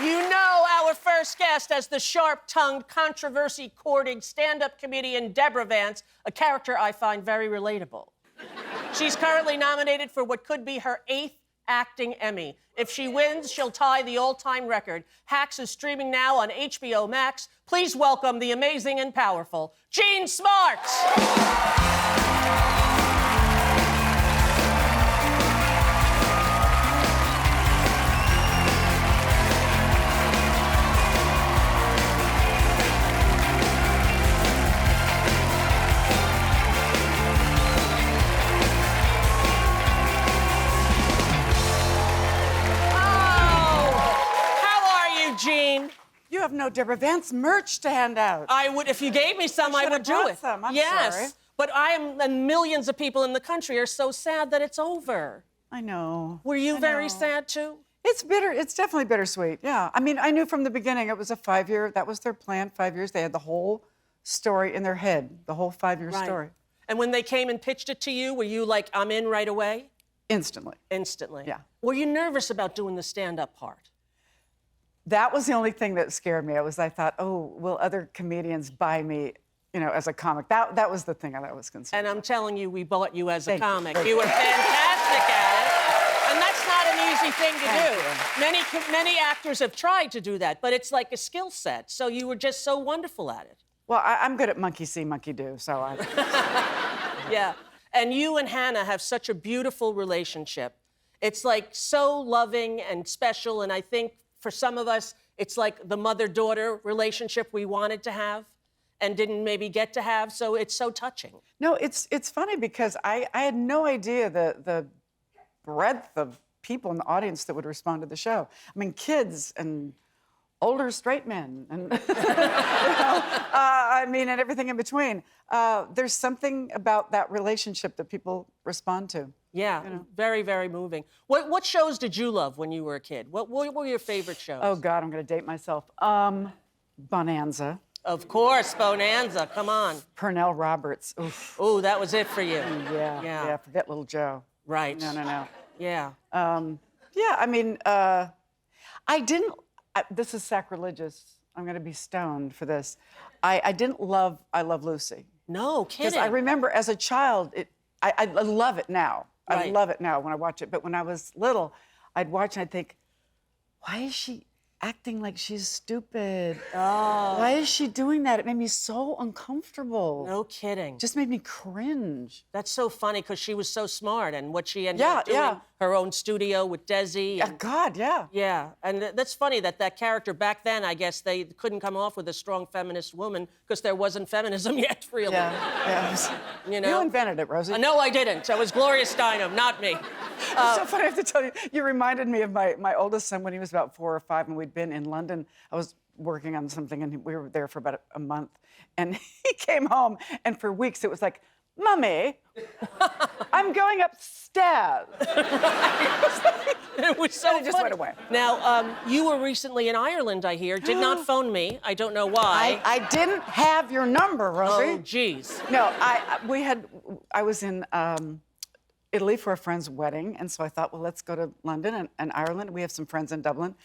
You know our first guest as the sharp-tongued, controversy-courting stand-up comedian Deborah Vance, a character I find very relatable. She's currently nominated for what could be her 8th acting Emmy. If she wins, she'll tie the all-time record. Hacks is streaming now on HBO Max. Please welcome the amazing and powerful Jean Smart. Jean. You have no Deborah Vance merch to hand out. I would, if you gave me some, I would do it. Some. I'm yes, sorry. But and millions of people in the country are so sad that it's over. I know. Were you very sad too? It's bitter. It's definitely bittersweet. Yeah. I mean, I knew from the beginning it was a 5-year. That was their plan. 5 years. They had the whole story in their head. The whole 5-year story. And when they came and pitched it to you, were you like, I'm in right away? Instantly. Instantly. Yeah. Were you nervous about doing the stand-up part? That was the only thing that scared me. I thought, oh, will other comedians buy me, as a comic? That was the thing I was concerned. And I'm telling you, we bought you as a comic. You were fantastic at it. And that's not an easy thing to do. Many actors have tried to do that, but it's like a skill set. So you were just so wonderful at it. Well, I'm good at monkey see, monkey do, so I... Yeah. And you and Hannah have such a beautiful relationship. It's like so loving and special, and I think for some of us, it's like the mother-daughter relationship we wanted to have and didn't maybe get to have, so it's so touching. No, it's funny because I had no idea the breadth of people in the audience that would respond to the show. I mean, kids and older straight men and, and everything in between. There's something about that relationship that people respond to. Yeah, very, very moving. What shows did you love when you were a kid? What were your favorite shows? Oh, God, I'm going to date myself. Bonanza. Of course, Bonanza, come on. Pernell Roberts. Oof. Oh, that was it for you. Yeah, forget Little Joe. Right. No. Yeah. I didn't, this is sacrilegious. I'm going to be stoned for this. I didn't love I Love Lucy. No kidding. Because I remember as a child, I love it now. Right. I love it now when I watch it. But when I was little, I'd watch and I'd think, why is she acting like she's stupid? Oh. Why is she doing that? It made me so uncomfortable. No kidding. Just made me cringe. That's so funny because she was so smart and what she ended up doing, her own studio with Desi. And, God, yeah. Yeah, and that's funny that character back then, I guess they couldn't come off with a strong feminist woman because there wasn't feminism yet, really. Yeah. You invented it, Rosie. No, I didn't. It was Gloria Steinem, not me. It's so funny, I have to tell you. You reminded me of my oldest son when he was about 4 or 5, and we'd been in London. I was working on something, and we were there for about a month. And he came home, and for weeks it was like, Mummy, I'm going upstairs. It was so and it just went away. Now, you were recently in Ireland, I hear. Did not phone me. I don't know why. I didn't have your number, Rosie. Oh, geez. No, I was in Italy for a friend's wedding, and so I thought, well, let's go to London and Ireland. We have some friends in Dublin,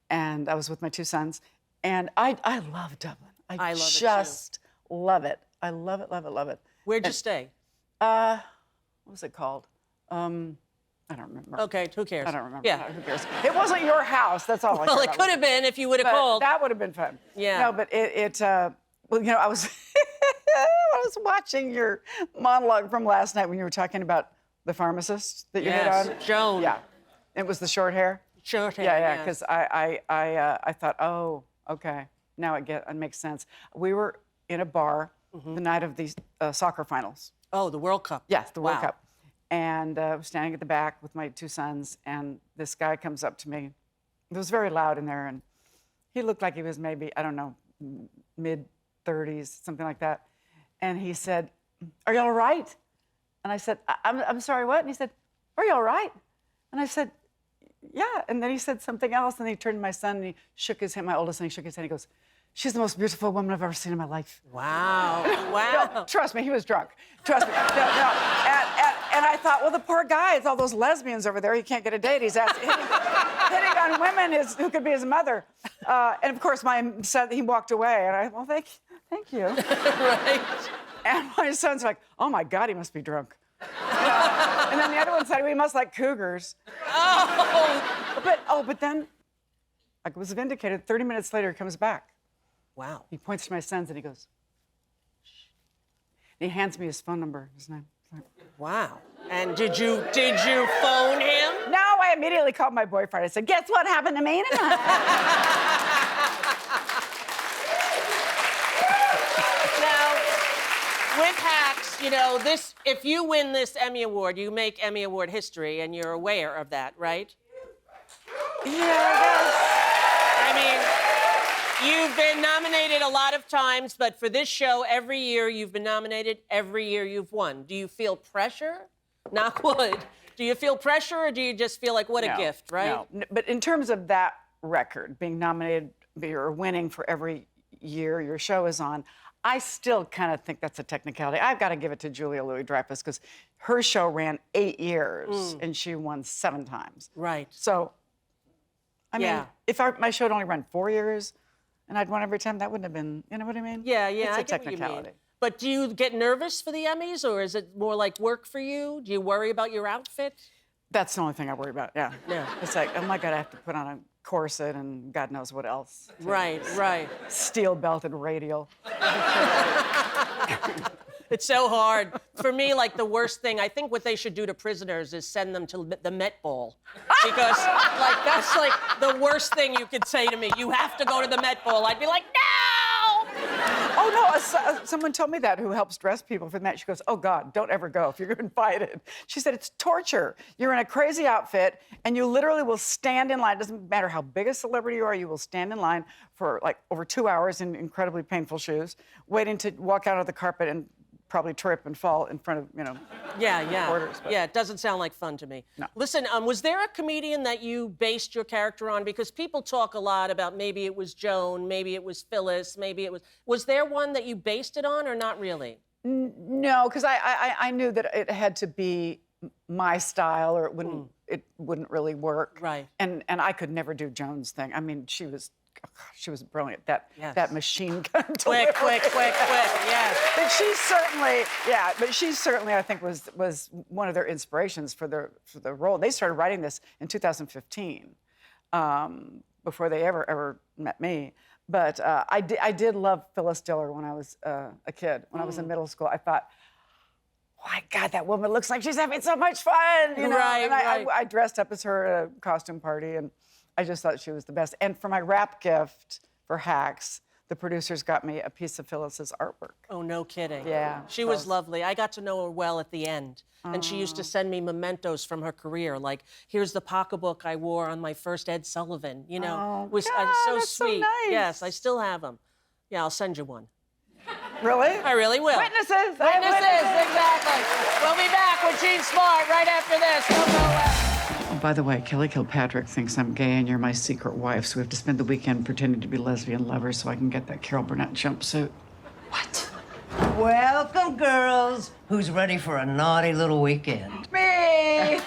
and I was with my 2 sons, and I love Dublin. I just love it. I love it, love it, love it. Where'd you stay? What was it called? I don't remember. Okay, who cares? I don't remember. Yeah. Who cares? It wasn't your house, that's all I Well, it could have been if you would have called. That would have been fun. Yeah. No, but I was I was watching your monologue from last night when you were talking about the pharmacist that you hit on. Joan. Yeah. It was the short hair? Short hair, yeah. Because I thought, oh, okay, now it makes sense. We were in a bar the night of the soccer finals. Oh, the World Cup. Yes, the World Cup. And I was standing at the back with my 2 sons, and this guy comes up to me. It was very loud in there, and he looked like he was maybe, I don't know, mid-30s, something like that. And he said, "Are you all right?" And I said, I'm sorry, what? And he said, "Are you all right?" And I said, "Yeah." And then he said something else, and he turned to my son, and he shook his hand, my oldest son, he shook his hand, he goes, "She's the most beautiful woman I've ever seen in my life." Wow. Wow. No, trust me, he was drunk. Trust me. No. And I thought, well, the poor guy, it's all those lesbians over there. He can't get a date. He's asking. hitting on women who could be his mother. And of course, my son, he walked away, and I, well, thank you. Right. And my son's like, oh my God, he must be drunk. And then the other one said, we must like cougars. But then, I was vindicated. 30 minutes later, he comes back. Wow. He points to my sons and he goes, shh. And he hands me his phone number, his name. Wow. And did you phone him? No, I immediately called my boyfriend. I said, guess what happened to me tonight? Now, with Hacks, you know, if you win this Emmy Award, you make Emmy Award history, and you're aware of that, right? Yeah, I I mean, you've been nominated a lot of times, but for this show, every year you've been nominated, every year you've won. Do you feel pressure? Knock wood. Do you feel pressure, or do you just feel like, what a gift, right? No, but in terms of that record, being nominated or winning for every year your show is on, I still kind of think that's a technicality. I've got to give it to Julia Louis-Dreyfus because her show ran 8 years and she won 7 times. Right. So, I mean, Yeah. if my show had only run 4 years and I'd won every time, that wouldn't have been, you know what I mean? Yeah, It's I a get what you mean. technicality. But do you get nervous for the Emmys, or is it more like work for you? Do you worry about your outfit? That's the only thing I worry about, yeah. Yeah. It's like, oh my God, I have to put on a corset and God knows what else. Right, right. Steel-belted radial. It's so hard. For me, like, the worst thing, I think what they should do to prisoners is send them to the Met Ball. Because, like, that's, like, the worst thing you could say to me. You have to go to the Met Ball. I'd be like, no! Oh, no, someone told me that who helps dress people for the Met. She goes, oh, God, don't ever go if you're invited. She said, it's torture. You're in a crazy outfit, and you literally will stand in line. It doesn't matter how big a celebrity you are, you will stand in line for, like, over 2 hours in incredibly painful shoes, waiting to walk out of the carpet and probably trip and fall in front of, you know, reporters. But... Yeah, it doesn't sound like fun to me. No. Listen, was there a comedian that you based your character on? Because people talk a lot about maybe it was Joan, maybe it was Phyllis, maybe it was... Was there one that you based it on, or not really? No, because I knew that it had to be my style or it wouldn't really work. Right. And I could never do Joan's thing. I mean, she was brilliant. That machine gun Quick, yes. But she certainly, I think, was one of their inspirations for the role. They started writing this in 2015, before they ever met me. But I did love Phyllis Diller when I was a kid. When I was in middle school, I thought, oh my God, that woman looks like she's having so much fun, you know? Right, and I dressed up as her at a costume party, and I just thought she was the best. And for my rap gift for Hacks, the producers got me a piece of Phyllis's artwork. Oh, no kidding. Yeah. She was lovely. I got to know her well at the end. And she used to send me mementos from her career, like, here's the pocketbook I wore on my first Ed Sullivan, you know. Oh, God, so that's so sweet. nice. Yes, I still have them. Yeah, I'll send you one. Really? I really will. Witnesses! Exactly. We'll be back with Gene Smart right after this. Don't go away. By the way, Kelly Kilpatrick thinks I'm gay and you're my secret wife, so we have to spend the weekend pretending to be lesbian lovers so I can get that Carol Burnett jumpsuit. What? Welcome, girls. Who's ready for a naughty little weekend? Me! Best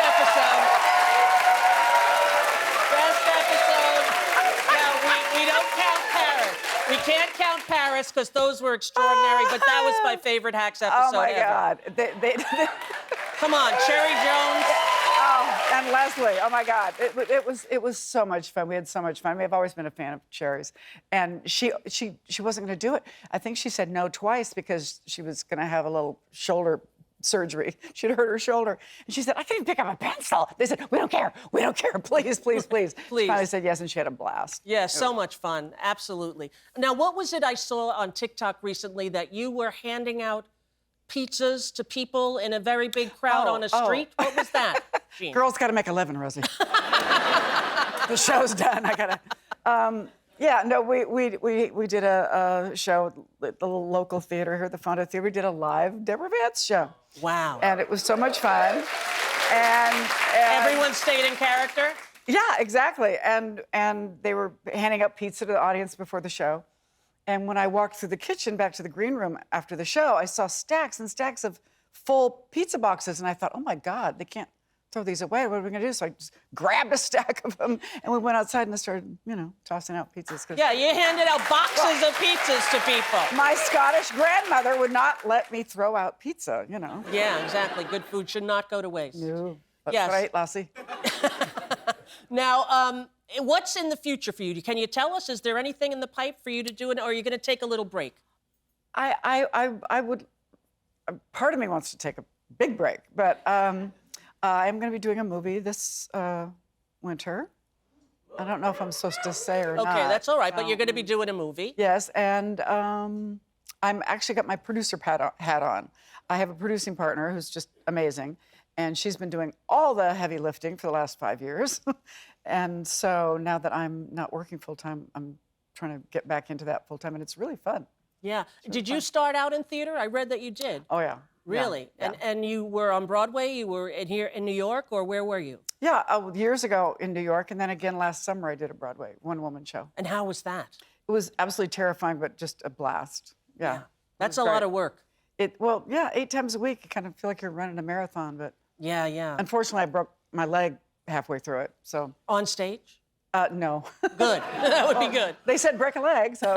episode. Yeah, we don't count Paris. We can't count Paris because those were extraordinary, but that was my favorite Hacks episode Oh, my ever. God. Come on, Cherry Jones. Oh, and Leslie. Oh, my God. It was so much fun. We had so much fun. I've always been a fan of Cherry's. And she wasn't going to do it. I think she said no twice because she was going to have a little shoulder surgery. She'd hurt her shoulder. And she said, I can't even pick up a pencil. They said, we don't care. We don't care. Please, please, please. Please. She finally said yes, and she had a blast. Yeah, so much fun. Absolutely. Now, what was it I saw on TikTok recently that you were handing out pizzas to people in a very big crowd on a street? What was that, Gene? Girls got to make 11, Rosie. The show's done. I got to... Yeah, no, we did a show at the local theater here at the Fondo Theater. We did a live Deborah Vance show. Wow. And it was so much fun. And everyone stayed in character? Yeah, exactly. And they were handing out pizza to the audience before the show. And when I walked through the kitchen back to the green room after the show, I saw stacks and stacks of full pizza boxes. And I thought, oh, my God, they can't throw these away. What are we going to do? So I just grabbed a stack of them, and we went outside and I started, tossing out pizzas. Yeah, you handed out boxes of pizzas to people. My Scottish grandmother would not let me throw out pizza, Yeah, exactly. Good food should not go to waste. No. That's Yes. right, Lassie. Now, what's in the future for you? Can you tell us? Is there anything in the pipe for you to do, or are you going to take a little break? I would. Part of me wants to take a big break, but I'm going to be doing a movie this winter. I don't know if I'm supposed to say or not. Okay, that's all right, but you're going to be doing a movie. Yes, and I'm actually got my producer hat on. I have a producing partner who's just amazing, and she's been doing all the heavy lifting for the last 5 years. And so now that I'm not working full-time, I'm trying to get back into that full-time, and it's really fun. Yeah. Did you start out in theater? I read that you did. Oh, yeah. Really? Yeah. And you were on Broadway? You were here in New York, or where were you? Yeah, years ago in New York, and then again last summer I did a Broadway one-woman show. And how was that? It was absolutely terrifying, but just a blast. Yeah. That's a lot of work. 8 times a week. You kind of feel like you're running a marathon, but Yeah. unfortunately I broke my leg halfway through it, so. On stage? No. Good. That would be good. They said break a leg, so.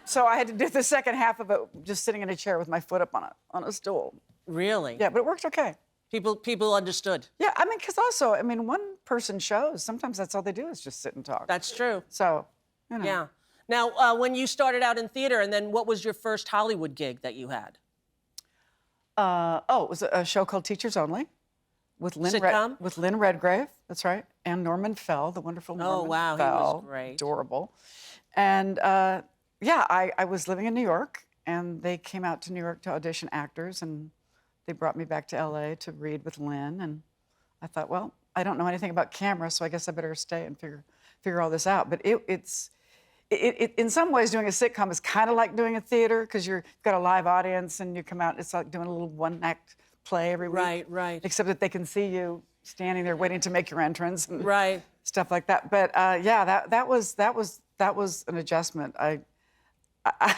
So I had to do the second half of it just sitting in a chair with my foot up on a stool. Really? Yeah, but it worked okay. People understood. Yeah, because also, one-person shows, sometimes that's all they do is just sit and talk. That's true. So, Yeah. Now, when you started out in theater, and then what was your first Hollywood gig that you had? It was a show called Teachers Only with Sitcom? with Lynn Redgrave, that's right, and Norman Fell, the wonderful Norman wow, Fell. he was great. Adorable. And I was living in New York, and they came out to New York to audition actors, and they brought me back to LA to read with Lynn, and I thought, well, I don't know anything about camera, so I guess I better stay and figure all this out. But it's in some ways, doing a sitcom is kind of like doing a theater because you've got a live audience and you come out. It's like doing a little one-act play every week. Right. Except that they can see you standing there waiting to make your entrance and Right. stuff like that. But that was an adjustment. I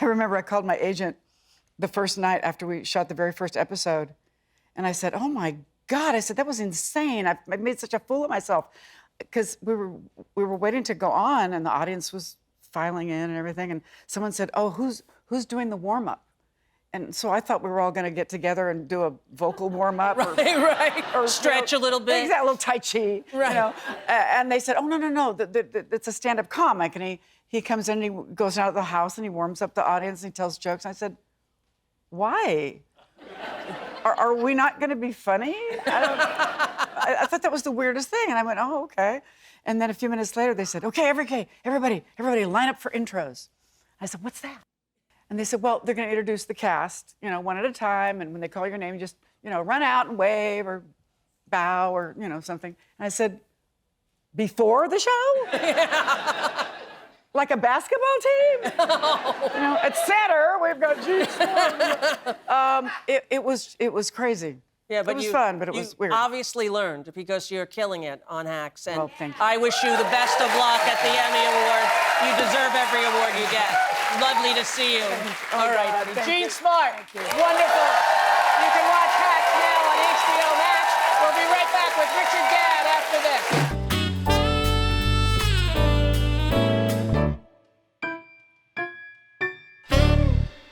remember I called my agent the first night after we shot the very first episode, and I said, "Oh my God!" I said, "That was insane. I made such a fool of myself," because we were waiting to go on, and the audience was filing in and everything, and someone said, "Oh, who's doing the warm-up?" And so I thought we were all going to get together and do a vocal warm-up, Right. Or stretch a little bit. Exactly, a little Tai Chi, Right. And they said, "Oh, no, it's a stand-up comic," and he comes in, and he goes out of the house, and he warms up the audience, and he tells jokes. And I said, "Why? Are we not going to be funny?" I thought that was the weirdest thing, and I went, "Oh, okay." And then a few minutes later, they said, "Okay, everybody, line up for intros." I said, "What's that?" And they said, "Well, they're going to introduce the cast, one at a time, and when they call your name, you just, run out and wave or bow or, something." And I said, "Before the show?" Like a basketball team? At center, we've got it was crazy. Yeah, but it was fun, but it was weird. You obviously learned because you're killing it on Hacks. And well, thank you. I wish you the best of luck at the Emmy Awards. You deserve every award you get. Lovely to see you. All right, honey. Gene Smart. Wonderful.